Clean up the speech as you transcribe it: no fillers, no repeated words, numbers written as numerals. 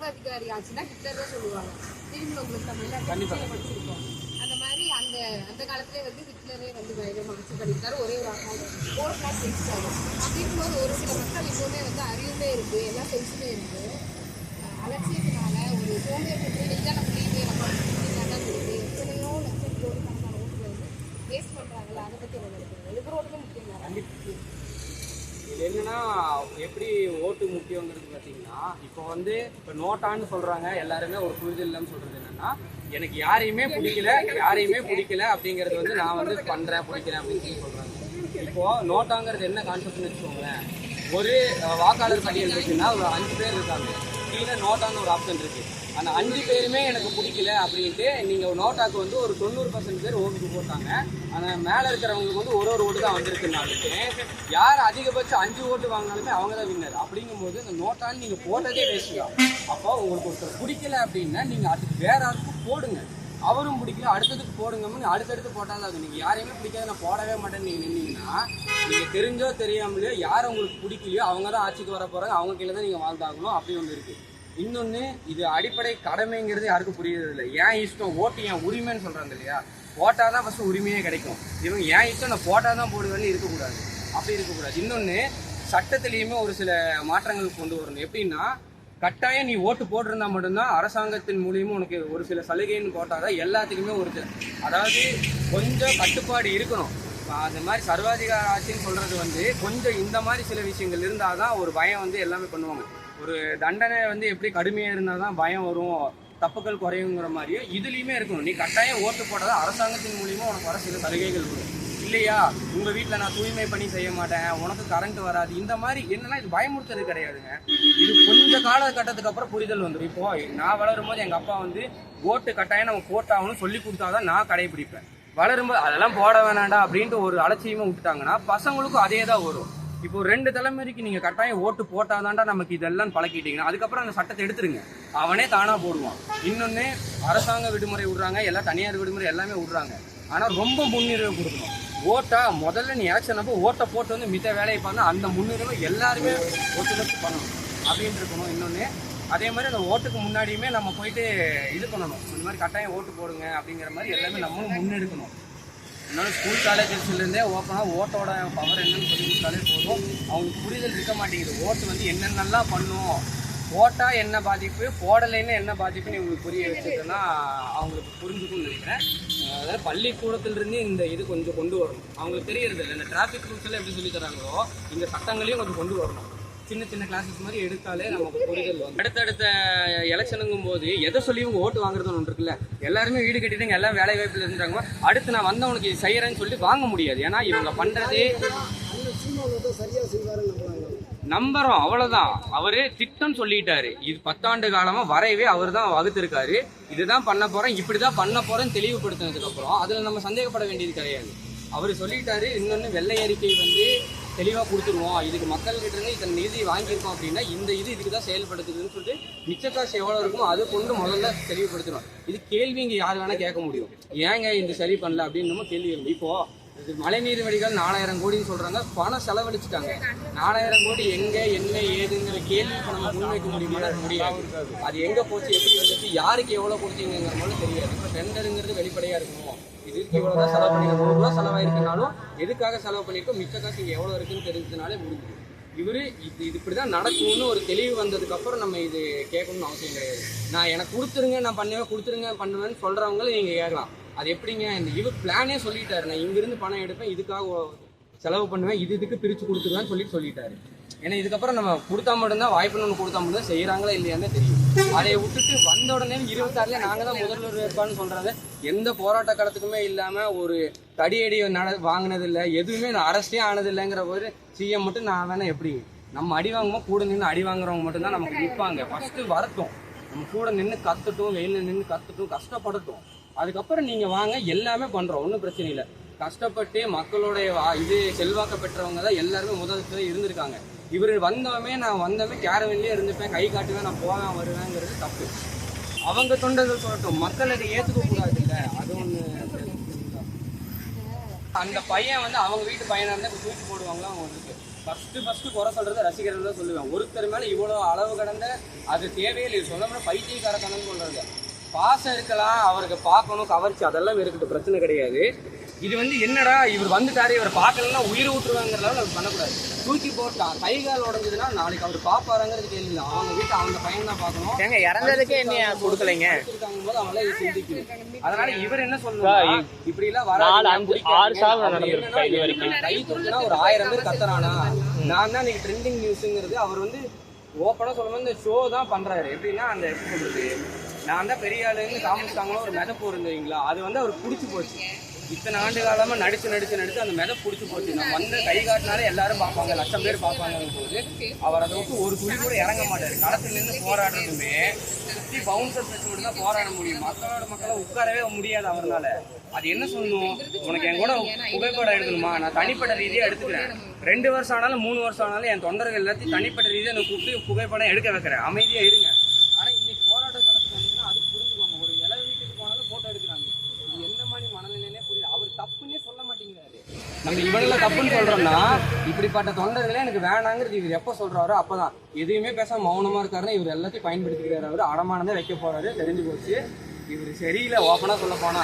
சர்வாதிகாரி ஆச்சுன்னா ஹிட்லர் தான் சொல்லுவாங்க. திரும்பி உங்களுக்கு தமிழ்ல படிச்சிருக்கோம். அந்த மாதிரி அந்த காலத்திலே வந்து ஹிட்லரே வந்து பயங்கரமாக ஆட்சி பண்ணியிருக்காரு. ஒரே ஒரு ஓட்லாம் செஞ்சுட்டாரு. அப்படிங்கும்போது ஒரு சில மக்கள் இப்போவுமே வந்து அறிவுமே இருக்குது, எல்லாம் செஞ்சுமே இருக்குது. அலட்சியத்தினால ஒரு சோம்பேறித்தனத்தை தான் நம்ம வீட்டே நம்ம தான் இருக்குது. எத்தனையோ லட்சம் கோடிக்கணக்கான ஓட்டுகளை வந்து வேஸ்ட் பண்ணுறாங்களா? அதை பற்றி என்ன நினைக்கிறீங்க? எதிரோட்டுமே முக்கியம் தான். இது என்னன்னா எப்படி ஓட்டு முக்கியங்கிறது பார்த்தீங்கன்னா, இப்போ நோட்டான்னு சொல்றாங்க எல்லாருமே. ஒரு புரிதல் இல்லைன்னு சொல்றது என்னன்னா, எனக்கு யாரையுமே பிடிக்கல அப்படிங்கிறது வந்து நான் வந்து பண்றேன் பிடிக்கிறேன் அப்படின்னு சொல்றாங்க. இப்போ நோட்டாங்கிறது என்ன கான்செப்ட்னு வச்சுக்கோங்களேன். ஒரு வாக்காளர் பட்டியல் இருக்குன்னா ஒரு 5 பேர் இருக்காங்க. கீழே நோட்டான்னு ஒரு ஆப்ஷன் இருக்கு. அந்த 5 பேருமே எனக்கு பிடிக்கல அப்படின்ட்டு நீங்கள் நோட்டாக்கு வந்து ஒரு 90% பேர் ஓட்டுக்கு போட்டாங்க. ஆனால் மேலே இருக்கிறவங்களுக்கு வந்து ஒரு ஓட்டு தான் வந்திருக்குனாலுமே யார் அதிகபட்சம் 5 ஓட்டு வாங்கினாலுமே அவங்க தான் வின்னர். அப்படிங்கும்போது இந்த நோட்டான்னு நீங்கள் போட்டதே வேஸ்ட் தான். அப்போ உங்களுக்கு ஒருத்தர் பிடிக்கல அப்படின்னா நீங்கள் அதுக்கு வேற யாருக்கும் போடுங்க. அவரும் பிடிக்கல அடுத்ததுக்கு போடுங்க. அடுத்தடுத்து போட்டாலும் அது நீங்கள் யாரையுமே பிடிக்காத நான் போடவே மாட்டேன்னு நீங்கள் நின்னீங்கன்னா, நீங்கள் தெரிஞ்சோ தெரியாமலையோ யார் உங்களுக்கு பிடிக்கலையோ அவங்க தான் ஆட்சிக்கு வர போகிறாங்க. அவங்க கீழே தான் நீங்கள் வாழ்ந்தாகணும். அப்படி ஒன்று இருக்குது. இன்னொன்று, இது அடிப்படை கடமைங்கிறது யாருக்கும் புரியறதில்லை. ஏன் இஷ்டம், ஓட்டு என் உரிமைன்னு சொல்கிறாங்க இல்லையா? போட்டால் தான் ஃபஸ்ட்டு உரிமையே கிடைக்கும். இவங்க ஏன் இஷ்டம் நான் போட்டால் தான் போடுவேன்னு இருக்கக்கூடாது. அப்படி இருக்கக்கூடாது. இன்னொன்று, சட்டத்திலையுமே ஒரு சில மாற்றங்கள் கொண்டு வரணும். எப்படின்னா, கட்டாயம் நீ ஓட்டு போட்டிருந்தா மட்டும்தான் அரசாங்கத்தின் மூலியமாக உனக்கு ஒரு சில சலுகைன்னு போட்டால் தான் எல்லாத்துக்குமே ஒரு சில, அதாவது கொஞ்சம் கட்டுப்பாடு இருக்கணும். அந்த மாதிரி சர்வாதிகார ஆட்சின்னு சொல்கிறது வந்து கொஞ்சம் இந்த மாதிரி சில விஷயங்கள் இருந்தால் தான் ஒரு பயம் வந்து எல்லாமே பண்ணுவாங்க. ஒரு தண்டனை வந்து எப்படி கடுமையாக இருந்தால் தான் பயம் வரும், தப்புக்கள் குறையுங்கிற மாதிரியே இதுலேயுமே இருக்கணும். நீ கட்டாயம் ஓட்டு போட்டால் தான் அரசாங்கத்தின் மூலியமாக உனக்கு வர சில சலுகைகள் வரும். இல்லையா, உங்கள் வீட்டில் நான் தூய்மை பணி செய்ய மாட்டேன், உனக்கு கரண்ட் வராது, இந்த மாதிரி என்னன்னா இது பயமுறுத்துறது கிடையாதுங்க. இது கொஞ்சம் காலகட்டத்துக்கு அப்புறம் புரிதல் வந்துடும். இப்போ நான் வளரும் போது எங்கள் அப்பா வந்து ஓட்டு கட்டாயம் நம்ம போட்டாகணும்னு சொல்லி கொடுத்தாதான் நான் கடைபிடிப்பேன். வளரும்போது அதெல்லாம் போட வேணாண்டா அப்படின்ட்டு ஒரு அலட்சியமாக விட்டுட்டாங்கன்னா பசங்களுக்கும் அதே தான் வரும். இப்போ 2 தலைமுறைக்கு நீங்கள் கட்டாயம் ஓட்டு போட்டாதான்டா நமக்கு இதெல்லாம் பழக்கிட்டீங்கன்னா அதுக்கப்புறம் அந்த சட்டத்தை எடுத்துருங்க, அவனே தானாக போடுவான். இன்னொன்று, அரசாங்க விடுமுறை விடுறாங்க, எல்லாம் தனியார் விடுமுறை எல்லாமே விடுறாங்க. ஆனால் ரொம்ப முன்னுரிமை கொடுக்கணும். ஓட்டா முதல்ல நீ ஆக்ஷன் அப்போ ஓட்டை போட்டு வந்து மித்த வேலையை பண்ணால் அந்த முன்னுரிமை எல்லாருமே ஒத்துழைப்பு பண்ணணும் அப்படின்னு இருக்கணும். இன்னொன்று, அதே மாதிரி அந்த ஓட்டுக்கு முன்னாடியுமே நம்ம போயிட்டு இது பண்ணணும், இந்த மாதிரி கட்டாயம் ஓட்டு போடுங்க அப்படிங்கிற மாதிரி எல்லாமே நம்மளும் முன்னெடுக்கணும். இன்னொன்று, ஸ்கூல் காலேஜஸ்லேருந்தே ஓப்பனாக ஓட்டோட பவர் என்னன்னு சொல்லி கொடுத்தாலே போதும். அவங்களுக்கு புரிதல் இருக்க மாட்டேங்குது. ஓட்டு வந்து என்னென்னலாம் பண்ணும், போட்டால் என்ன பாதிப்பு, போடலைன்னு என்ன பாதிப்புன்னு இவங்களுக்கு புரிய வச்சுட்டோன்னா அவங்களுக்கு புரிஞ்சுக்கும்னு நினைக்கிறேன். அதாவது பள்ளிக்கூடத்திலிருந்து இந்த இது கொஞ்சம் கொண்டு வரணும். அவங்களுக்கு தெரியறது இல்லை. இந்த டிராஃபிக் ரூல்ஸ் எல்லாம் எப்படி சொல்லி தராங்களோ இந்த சட்டங்களையும் கொஞ்சம் கொண்டு வரணும். சின்ன சின்ன கிளாஸஸ் மாதிரி எடுத்தாலே நமக்கு புரிதல் வரும். அடுத்தடுத்த எலெக்ஷனுங்கும் போது எதை சொல்லி இவங்க ஓட்டு வாங்குறதுன்னு ஒன்று இருக்குல்ல, எல்லாருமே வீடு கட்டிட்டு எல்லாம் வேலை வாய்ப்பில் இருந்துட்டாங்க. அடுத்து நான் வந்தவனுக்கு இது செய்யறேன்னு சொல்லி வாங்க முடியாது. ஏன்னா இவங்க பண்றதே நம்புறோம், அவ்வளவுதான். அவரு திட்டம் சொல்லிட்டாரு. இது 10 ஆண்டு காலமா வரையவே அவர் தான் வகுத்திருக்காரு. இதுதான் பண்ண போறேன், இப்படிதான் பண்ண போறேன்னு தெளிவுபடுத்தினதுக்கு அப்புறம் அதுல நம்ம சந்தேகப்பட வேண்டியது கிடையாது. அவர் சொல்லிட்டாரு. இன்னொன்று, வெள்ளை அறிக்கை வந்து தெளிவாக கொடுத்துருவோம், இதுக்கு மக்கள்கிட்ட இருந்து இத்தனை நிதி வாங்கியிருக்கோம் அப்படின்னா இந்த இதுக்கு தான் செயல்படுத்துதுன்னு சொல்லிட்டு மிச்ச காசு எவ்வளோ இருக்குமோ அதை கொண்டு முதல்ல தெளிவுபடுத்திடுவோம். இது கேள்வி இங்கே யார் வேணால் கேட்க முடியும். ஏங்க இந்த சரி பண்ணல அப்படின்னு நம்ம கேள்வி இருக்கும். இப்போது இது மழைநீர் வடிகால் 4000 கோடின்னு சொல்கிறாங்க, பணம் செலவழிச்சுட்டாங்க. 4000 கோடி எங்கே என்ன ஏதுங்கிற கேள்வி இப்போ நம்ம முன்வைக்க முடியாது. அது எங்கே போச்சு, எப்படி வந்துச்சு, யாருக்கு எவ்வளோ கொடுத்தீங்கிற மாதிரி தெரியாது. இப்போ டெண்டருங்கிறது வெளிப்படையாக இருக்கணும். இதுக்கு இவ்வளோ தான் செலவு பண்ணியிருக்கோம், 100 ரூபா செலவாயிருக்குனாலும் எதுக்காக செலவு பண்ணியிருக்கோம், மிச்ச காசு இங்கே எவ்வளோ இருக்குன்னு தெரிஞ்சதுனாலே முடிஞ்சுது. இவர் இது இப்படி தான் நடக்கும்னு ஒரு தெளிவு வந்ததுக்கப்புறம் நம்ம இது கேட்கணும்னு அவசியம் கிடையாது. நான் எனக்கு கொடுத்துருங்க, நான் பண்ணுவேன், கொடுத்துருங்க பண்ணுவேன்னு சொல்கிறவங்களும் நீங்கள் கேட்கலாம். அது எப்படிங்க, இந்த இவர் பிளானே சொல்லிட்டாரு, நான் இங்கிருந்து பணம் எடுப்பேன், இதுக்காக செலவு பண்ணுவேன், இதுக்கு பிரித்து கொடுத்துருவேன்னு சொல்லிட்டாரு. ஏன்னா இதுக்கப்புறம் நம்ம கொடுத்தா மட்டும்தான், வாய்ப்புன்னு ஒன்று கொடுத்தா மட்டும்தான் செய்கிறாங்களா இல்லையான்னு தெரியும். அதை விட்டுட்டு வந்த உடனே 26ல நாங்கள் தான் முதல்வர் வேட்பான்னு சொல்கிறாங்க. எந்த போராட்ட காலத்துக்குமே இல்லாமல் ஒரு தடியடி வாங்கினதில்லை, எதுவுமே நான் அரஸ்டே ஆனதில்லைங்கிற ஒரு சிஎம் மட்டும் நான் வேணா எப்படி நம்ம அடி வாங்குவோம், கூட நின்று அடி வாங்குறவங்க மட்டும்தான் நமக்கு நிற்பாங்க. ஃபஸ்ட்டு வரட்டும், நம்ம கூட நின்று கற்றுட்டும், வெயிலில் நின்று கற்றுட்டும், கஷ்டப்படட்டும். அதுக்கப்புறம் நீங்கள் வாங்க, எல்லாமே பண்ணுறோம், ஒன்றும் பிரச்சனை இல்லை. கஷ்டப்பட்டு மக்களுடைய இது செல்வாக்க பெற்றவங்க தான் எல்லாருமே முதல்ல இருந்திருக்காங்க. இவர் நான் வந்தவன் கேரவன்லேயே இருந்துப்பேன், கை காட்டுவேன், நான் போவேன் வருவேங்கிறது தப்பு. அவங்க தொண்டர்கள் சொல்லட்டும், மக்கள் அதை ஏற்றுக்க கூடாது. இல்லை அது ஒன்று. அந்த பையன் வந்து அவங்க வீட்டு பையனாக இருந்தால் இப்போ தூக்கி போடுவாங்களா அவங்க இருக்கு. ஃபர்ஸ்ட் குறை சொல்றது ரசிகர்கள் தான் சொல்லுவேன். ஒருத்தர் மேல இவ்வளவு அளவு கடந்த அது தேவையில்லை. சொல்ல பைத்தியக்காரத்தனம் சொல்றது. பாசம் இருக்கலாம், அவருக்கு பார்க்கணும், கவர்ச்சி அதெல்லாம் இருக்கட்டும், பிரச்சனை கிடையாது. இது வந்து என்னடா இவர் வந்துட்டாரு, இவர் பார்க்கலன்னா உயிர் விட்டுருவாங்கிறதால அவர் பண்ணக்கூடாது. தூக்கி போட்டான், கை கால் உடஞ்சதுன்னா நாளைக்கு அவர் பாப்பாருங்கிறது கேள்வி இல்லை. அவங்க வீட்டு அவங்க பையன் தான் பார்க்கணும். ஏங்க இறந்ததுக்கே என்ன கொடுக்கலைங்க போது அவங்கள சிந்திக்கணும். அதனால இவர் என்ன சொல்லணும், இப்படி எல்லாம் வர 6 சாவு நடந்திருக்கு இது வரைக்கும். கை தூக்கினா ஒரு 1000 பேர் கத்துறானா. நான் தான் இன்னைக்கு ட்ரெண்டிங் நியூஸுங்கிறது அவர் வந்து ஓப்பனா சொல்லும்போது இந்த ஷோ தான் பண்றாரு. எப்படின்னா அந்த எப்படி சொல்றது, நான் தான் பெரிய ஆளுன்னு காமிச்சிட்டாங்களோ ஒரு மெதப்பு இருந்தீங்களா, அது வந்து அவருக்கு பிடிச்சி போச்சு. இத்தனை ஆண்டு காலமா நடிச்சு அந்த மெதப்பு பிடிச்சி போச்சு. நான் வந்து கை காட்டினாலே எல்லாரும் பார்ப்பாங்க, 1,00,000 பேர் பார்ப்பாங்க போது அவர் அதை விட்டு ஒரு துளி கூட இறங்க மாட்டாரு. களத்துல இருந்து போராடுறதுமே சுற்றி பவுன்சர் வச்சு மட்டும் தான் போராட முடியும். மக்களை உட்காரவே முடியாது அவரால். அது என்ன சொல்லணும், உனக்கு என் கூட புகைப்படம் எடுக்கணுமா, நான் தனிப்பட்ட ரீதியாக எடுத்துக்கிறேன். 2 வருஷம் ஆனாலும் 3 வருஷம் ஆனாலும் என் தொண்டர்கள் எல்லாத்தையும் தனிப்பட்ட ரீதியாக எனக்கு கூப்பிட்டு புகைப்படம் எடுக்க வைக்கிறேன். அமைதியா இருங்க. ஆனா இன்னைக்கு போராட்ட களத்துக்கு வந்துச்சுன்னா அது புரிஞ்சுக்கோங்க. ஒரு இலை வீட்டுக்கு போனாலும் போட்டோ எடுக்கிறாங்க. இது என்ன மாதிரி மனநிலையே புரியுது. அவர் தப்புன்னே சொல்ல மாட்டேங்கிறாரு. நம்ம இவனில் தப்புன்னு சொல்றோம்னா இப்படிப்பட்ட தொண்டர்களே எனக்கு வேணாங்கிறது இவர் எப்போ சொல்றாரோ அப்பதான். எதுவுமே பேசாம மௌனமா இருக்காருன்னா இவர் எல்லாத்தையும் பயன்படுத்திக்கிறாரு. அவர் அடமானதான் வைக்க போறாரு. தெரிஞ்சு போச்சு. இவர் சரியில்லை. ஓப்பனா சொல்ல போனா